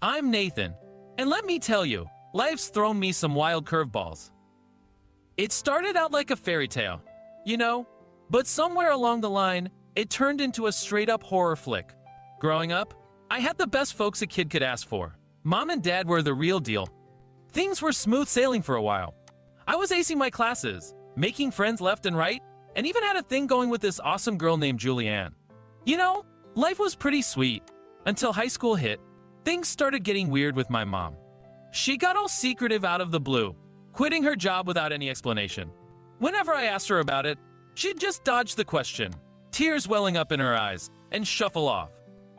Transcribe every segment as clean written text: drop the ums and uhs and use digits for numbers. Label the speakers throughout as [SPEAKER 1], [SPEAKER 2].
[SPEAKER 1] I'm Nathan, and let me tell you, life's thrown me some wild curveballs. It started out like a fairy tale, you know, but somewhere along the line, it turned into a straight-up horror flick. Growing up, I had the best folks a kid could ask for. Mom and Dad were the real deal. Things were smooth sailing for a while. I was acing my classes, making friends left and right, and even had a thing going with this awesome girl named Julianne. You know, life was pretty sweet, until high school hit. Things started getting weird with my mom. She got all secretive out of the blue, quitting her job without any explanation. Whenever I asked her about it, she'd just dodge the question, tears welling up in her eyes, and shuffle off.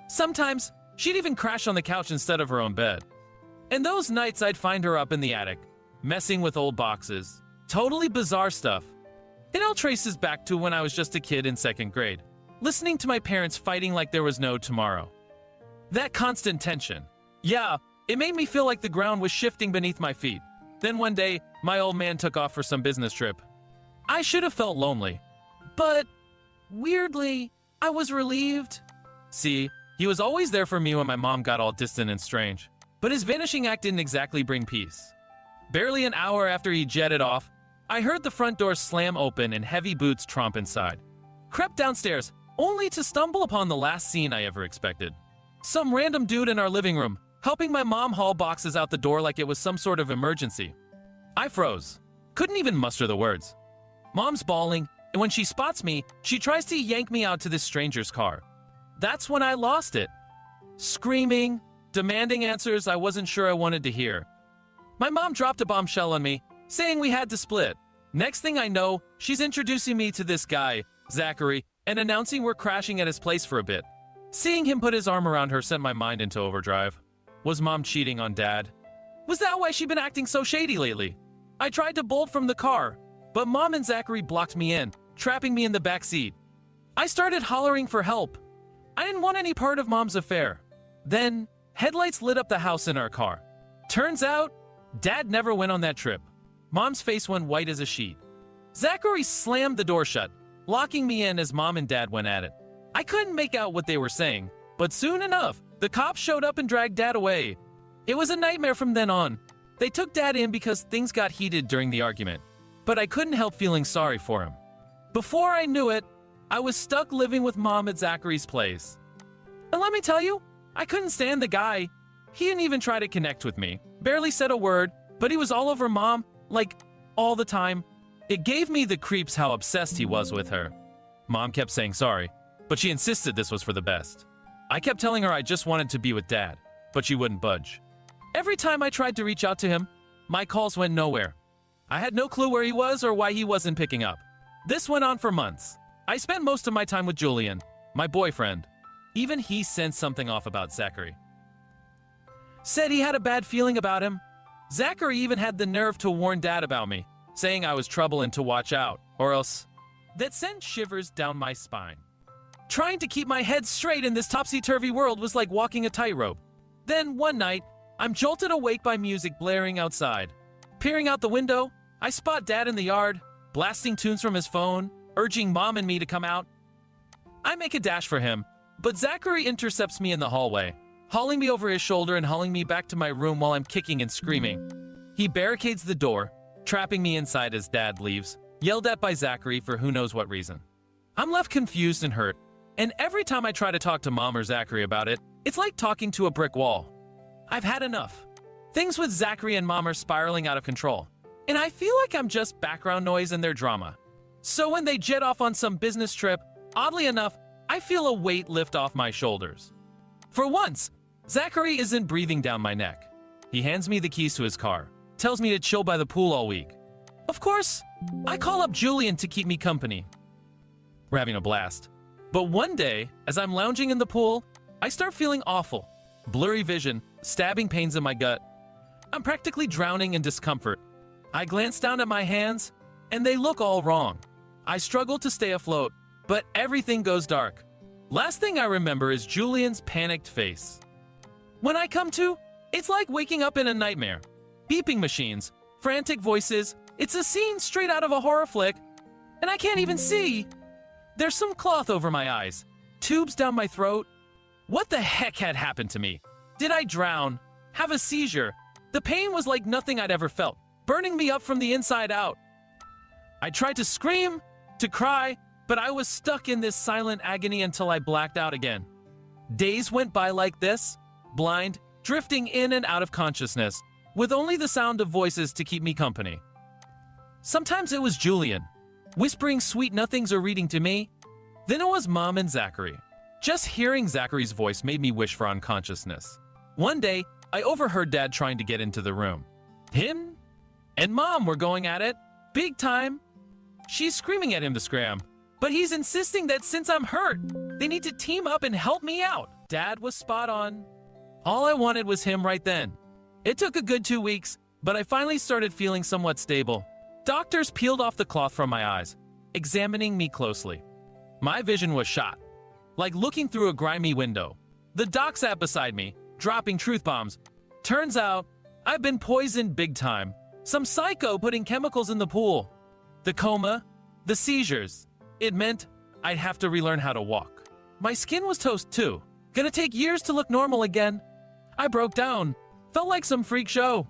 [SPEAKER 1] Sometimes, she'd even crash on the couch instead of her own bed. And those nights I'd find her up in the attic, messing with old boxes. Totally bizarre stuff. It all traces back to when I was just a kid in second grade, listening to my parents fighting like there was no tomorrow. That constant tension. Yeah, it made me feel like the ground was shifting beneath my feet. Then one day, my old man took off for some business trip. I should have felt lonely. But, weirdly, I was relieved. See, he was always there for me when my mom got all distant and strange. But his vanishing act didn't exactly bring peace. Barely an hour after he jetted off, I heard the front door slam open and heavy boots tromp inside. Crept downstairs, only to stumble upon the last scene I ever expected. Some random dude in our living room, helping my mom haul boxes out the door like it was some sort of emergency. I froze. Couldn't even muster the words. Mom's bawling, and when she spots me, she tries to yank me out to this stranger's car. That's when I lost it. Screaming, demanding answers I wasn't sure I wanted to hear. My mom dropped a bombshell on me, saying we had to split. Next thing I know, she's introducing me to this guy, Zachary, and announcing we're crashing at his place for a bit. Seeing him put his arm around her sent my mind into overdrive. Was Mom cheating on Dad? Was that why she'd been acting so shady lately? I tried to bolt from the car, but Mom and Zachary blocked me in, trapping me in the back seat. I started hollering for help. I didn't want any part of Mom's affair. Then, headlights lit up the house in our car. Turns out, Dad never went on that trip. Mom's face went white as a sheet. Zachary slammed the door shut, locking me in as Mom and Dad went at it. I couldn't make out what they were saying, but soon enough, the cops showed up and dragged Dad away. It was a nightmare from then on. They took Dad in because things got heated during the argument, but I couldn't help feeling sorry for him. Before I knew it, I was stuck living with Mom at Zachary's place. And let me tell you, I couldn't stand the guy. He didn't even try to connect with me, barely said a word, but he was all over Mom, like, all the time. It gave me the creeps how obsessed he was with her. Mom kept saying sorry, but she insisted this was for the best. I kept telling her I just wanted to be with Dad, but she wouldn't budge. Every time I tried to reach out to him, my calls went nowhere. I had no clue where he was or why he wasn't picking up. This went on for months. I spent most of my time with Julian, my boyfriend. Even he sensed something off about Zachary. Said he had a bad feeling about him. Zachary even had the nerve to warn Dad about me, saying I was trouble and to watch out, or else. That sent shivers down my spine. Trying to keep my head straight in this topsy-turvy world was like walking a tightrope. Then, one night, I'm jolted awake by music blaring outside. Peering out the window, I spot Dad in the yard, blasting tunes from his phone, urging Mom and me to come out. I make a dash for him, but Zachary intercepts me in the hallway, hauling me over his shoulder and hauling me back to my room while I'm kicking and screaming. He barricades the door, trapping me inside as Dad leaves, yelled at by Zachary for who knows what reason. I'm left confused and hurt, and every time I try to talk to Mom or Zachary about it, it's like talking to a brick wall. I've had enough. Things with Zachary and Mom are spiraling out of control, and I feel like I'm just background noise in their drama. So when they jet off on some business trip, oddly enough, I feel a weight lift off my shoulders. For once, Zachary isn't breathing down my neck. He hands me the keys to his car, tells me to chill by the pool all week. Of course, I call up Julian to keep me company. We're having a blast. But one day, as I'm lounging in the pool, I start feeling awful. Blurry vision, stabbing pains in my gut. I'm practically drowning in discomfort. I glance down at my hands, and they look all wrong. I struggle to stay afloat, but everything goes dark. Last thing I remember is Julian's panicked face. When I come to, it's like waking up in a nightmare. Beeping machines, frantic voices, it's a scene straight out of a horror flick, and I can't even see. There's some cloth over my eyes, tubes down my throat. What the heck had happened to me? Did I drown? have a seizure. The pain was like nothing I'd ever felt, burning me up from the inside out. I tried to scream, to cry, but I was stuck in this silent agony until I blacked out again. Days went by like this, blind, drifting in and out of consciousness, with only the sound of voices to keep me company. Sometimes it was Julian, whispering sweet nothings or reading to me. Then it was Mom and Zachary. Just hearing Zachary's voice made me wish for unconsciousness. One day, I overheard Dad trying to get into the room. Him and Mom were going at it, big time. She's screaming at him to scram, but he's insisting that since I'm hurt, they need to team up and help me out. Dad was spot on. All I wanted was him right then. It took a good 2 weeks, but I finally started feeling somewhat stable. Doctors peeled off the cloth from my eyes, examining me closely. My vision was shot, like looking through a grimy window. The doc sat beside me, dropping truth bombs. Turns out, I've been poisoned big time. Some psycho putting chemicals in the pool. The coma, the seizures. It meant I'd have to relearn how to walk. My skin was toast too. Gonna take years to look normal again. I broke down. Felt like some freak show.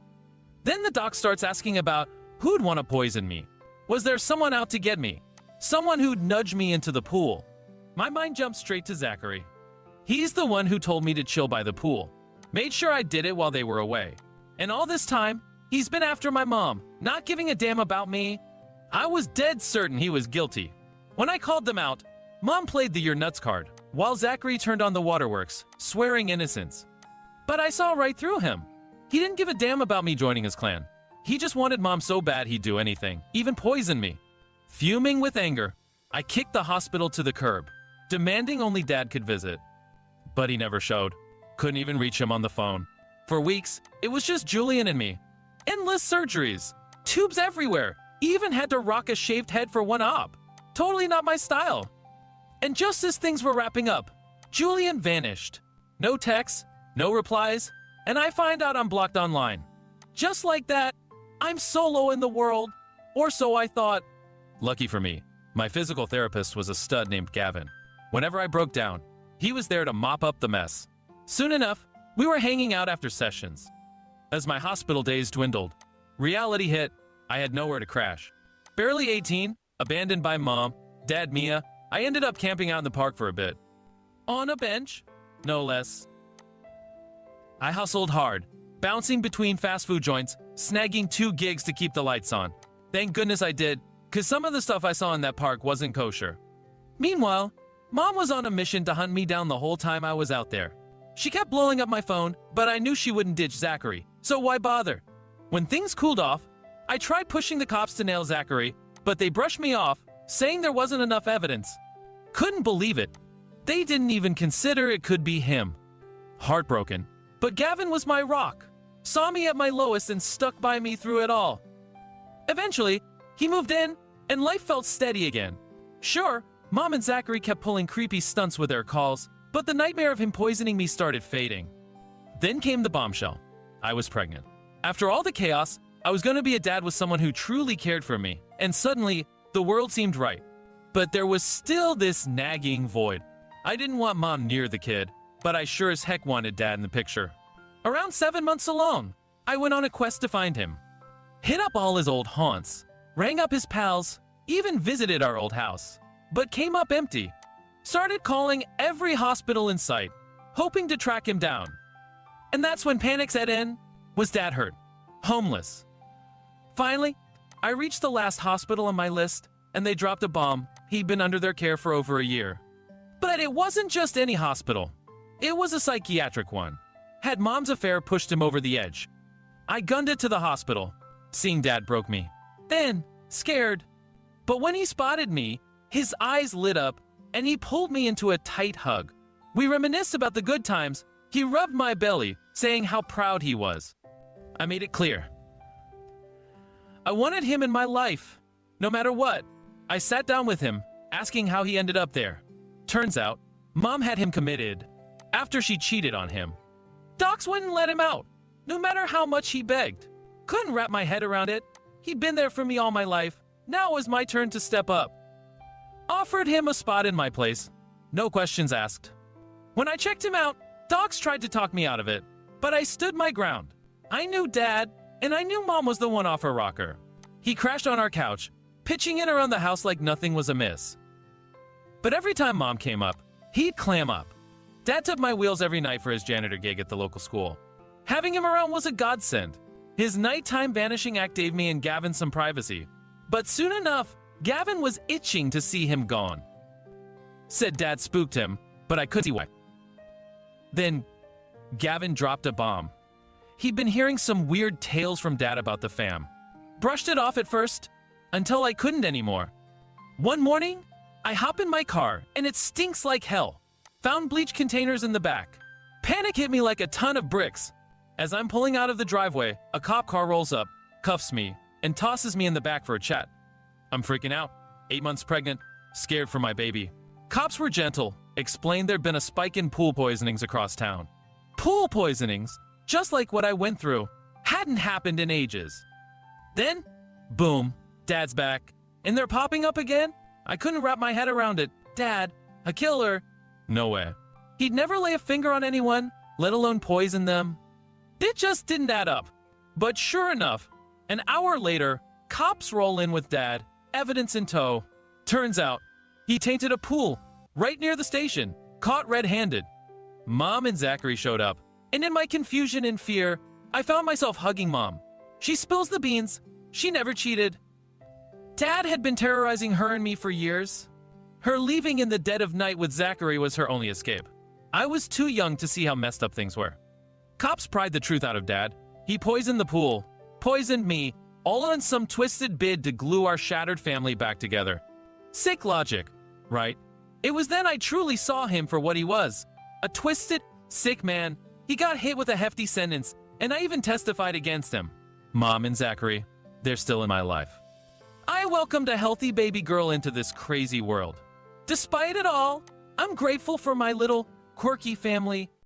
[SPEAKER 1] Then the doc starts asking about who'd want to poison me. Was there someone out to get me? Someone who'd nudge me into the pool? My mind jumped straight to Zachary. He's the one who told me to chill by the pool. Made sure I did it while they were away. And all this time, he's been after my mom, not giving a damn about me. I was dead certain he was guilty. When I called them out, Mom played the "you're nuts" card, while Zachary turned on the waterworks, swearing innocence. But I saw right through him. He didn't give a damn about me joining his clan. He just wanted Mom so bad he'd do anything, even poison me. Fuming with anger, I kicked the hospital to the curb, demanding only Dad could visit. But he never showed. Couldn't even reach him on the phone. For weeks, it was just Julian and me. Endless surgeries, tubes everywhere, even had to rock a shaved head for one op. Totally not my style. And just as things were wrapping up, Julian vanished. No texts, no replies, and I find out I'm blocked online. Just like that, I'm solo in the world, or so I thought. Lucky for me, my physical therapist was a stud named Gavin. Whenever I broke down, he was there to mop up the mess. Soon enough, we were hanging out after sessions. As my hospital days dwindled, reality hit. I had nowhere to crash. Barely 18, abandoned by Mom, Dad, Mia, I ended up camping out in the park for a bit. On a bench, no less. I hustled hard, bouncing between fast food joints, snagging 2 gigs to keep the lights on. Thank goodness I did, because some of the stuff I saw in that park wasn't kosher. Meanwhile, Mom was on a mission to hunt me down the whole time I was out there. She kept blowing up my phone, but I knew she wouldn't ditch Zachary, so why bother? When things cooled off, I tried pushing the cops to nail Zachary, but they brushed me off, saying there wasn't enough evidence. Couldn't believe it. They didn't even consider it could be him. Heartbroken. But Gavin was my rock, saw me at my lowest and stuck by me through it all. Eventually, he moved in, and life felt steady again. Sure, Mom and Zachary kept pulling creepy stunts with their calls, but the nightmare of him poisoning me started fading. Then came the bombshell. I was pregnant. After all the chaos, I was going to be a dad with someone who truly cared for me, and suddenly, the world seemed right. But there was still this nagging void. I didn't want Mom near the kid, but I sure as heck wanted Dad in the picture. Around 7 months along, I went on a quest to find him. Hit up all his old haunts, rang up his pals, even visited our old house, but came up empty. Started calling every hospital in sight, hoping to track him down. And that's when panic set in. Was Dad hurt? Homeless? Finally, I reached the last hospital on my list, and they dropped a bomb. He'd been under their care for over a year. But it wasn't just any hospital. It was a psychiatric one. Had Mom's affair pushed him over the edge. I gunned it to the hospital. Seeing Dad broke me. Then, scared. But when he spotted me, his eyes lit up, and he pulled me into a tight hug. We reminisced about the good times. He rubbed my belly, saying how proud he was. I made it clear. I wanted him in my life, no matter what. I sat down with him, asking how he ended up there. Turns out, Mom had him committed after she cheated on him. Docs wouldn't let him out, no matter how much he begged. Couldn't wrap my head around it. He'd been there for me all my life. Now it was my turn to step up. Offered him a spot in my place. No questions asked. When I checked him out, Docs tried to talk me out of it, But I stood my ground. I knew Dad, and I knew Mom was the one off her rocker. He crashed on our couch, pitching in around the house like nothing was amiss. But every time Mom came up, he'd clam up. Dad took my wheels every night for his janitor gig at the local school. Having him around was a godsend. His nighttime vanishing act gave me and Gavin some privacy. But soon enough, Gavin was itching to see him gone. Said Dad spooked him, but I couldn't see why. Then, Gavin dropped a bomb. He'd been hearing some weird tales from Dad about the fam. Brushed it off at first, until I couldn't anymore. One morning, I hop in my car, and it stinks like hell. Found bleach containers in the back. Panic hit me like a ton of bricks. As I'm pulling out of the driveway, a cop car rolls up, cuffs me, and tosses me in the back for a chat. I'm freaking out. 8 months pregnant, scared for my baby. Cops were gentle, explained there'd been a spike in pool poisonings across town. Pool poisonings, just like what I went through, hadn't happened in ages. Then, boom, Dad's back. And they're popping up again? I couldn't wrap my head around it. Dad, a killer? No way. He'd never lay a finger on anyone, let alone poison them. It just didn't add up. But sure enough, an hour later, cops roll in with Dad, evidence in tow. Turns out, he tainted a pool right near the station, caught red-handed. Mom and Zachary showed up, and in my confusion and fear, I found myself hugging Mom. She spills the beans. She never cheated. Dad had been terrorizing her and me for years. Her leaving in the dead of night with Zachary was her only escape. I was too young to see how messed up things were. Cops pried the truth out of Dad. He poisoned the pool, poisoned me, all on some twisted bid to glue our shattered family back together. Sick logic, right? It was then I truly saw him for what he was. A twisted, sick man. He got hit with a hefty sentence, and I even testified against him. Mom and Zachary, they're still in my life. I welcomed a healthy baby girl into this crazy world. Despite it all, I'm grateful for my little, quirky family